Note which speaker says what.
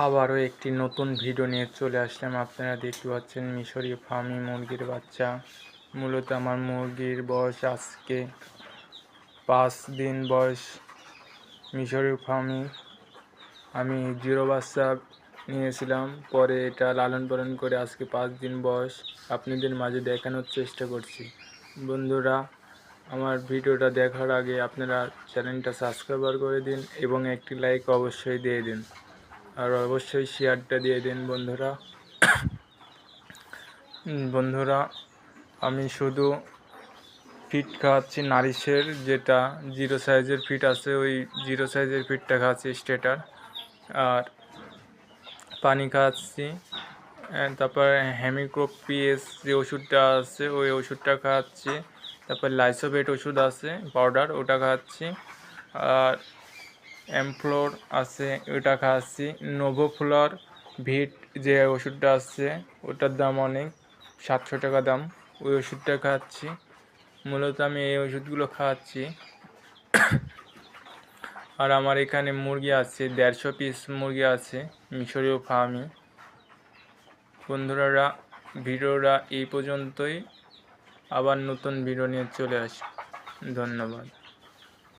Speaker 1: আবারও একটি নতুন ভিডিও নিয়ে চলে আসলাম। আপনারা দেখতে পাচ্ছেন মিশরী ফার্মি মুরগির বাচ্চা। মূলত আমার মুরগির বয়স আজকে 5 দিন বয়স। মিশরী ফার্মি আমি 0 বাচ্চা নিয়েছিলাম, পরে এটা লালন পালন করে আজকে 5 দিন বয়স আপনাদের মাঝে দেখানোর চেষ্টা করছি। বন্ধুরা, আমার ভিডিওটা দেখার আগে আপনারা চ্যানেলটা সাবস্ক্রাইব করে দিন এবং একটি লাইক অবশ্যই দিয়ে দিন, আর অবশ্যই শেয়ারটা দিয়ে দিন। বন্ধুরা আমি শুধু ফিট খাওয়াচ্ছি নারিশের, যেটা 0 সাইজের ফিট আছে, ওই 0 সাইজের ফিটটা খাওয়াচ্ছি স্টেটার, আর পানি খাওয়াচ্ছি। তারপর হেমিক্রোপ পিএস যে ওষুধটা আছে ওই ওষুধটা খাওয়াচ্ছি। তারপর লাইসোভেট ওষুধ আছে পাউডার, ওটা খাওয়াচ্ছি। আর এমফ্লোর আছে, ওটা খাওয়াচ্ছি। নোভোফ্লোর ভিট যে ওষুধটা আছে ওটার দাম অনেক, 700 টাকা দাম, ওই ওষুধটা খাওয়াচ্ছি। মূলত আমি এই ওষুধগুলো খাওয়াচ্ছি। আর আমার এখানে মুরগি আছে 150 পিস মুরগি আছে মিশরীয় ফার্মি। বন্ধুরা, ভিডিওটা এই পর্যন্তই, আবার নতুন ভিডিও নিয়ে চলে আসি। ধন্যবাদ।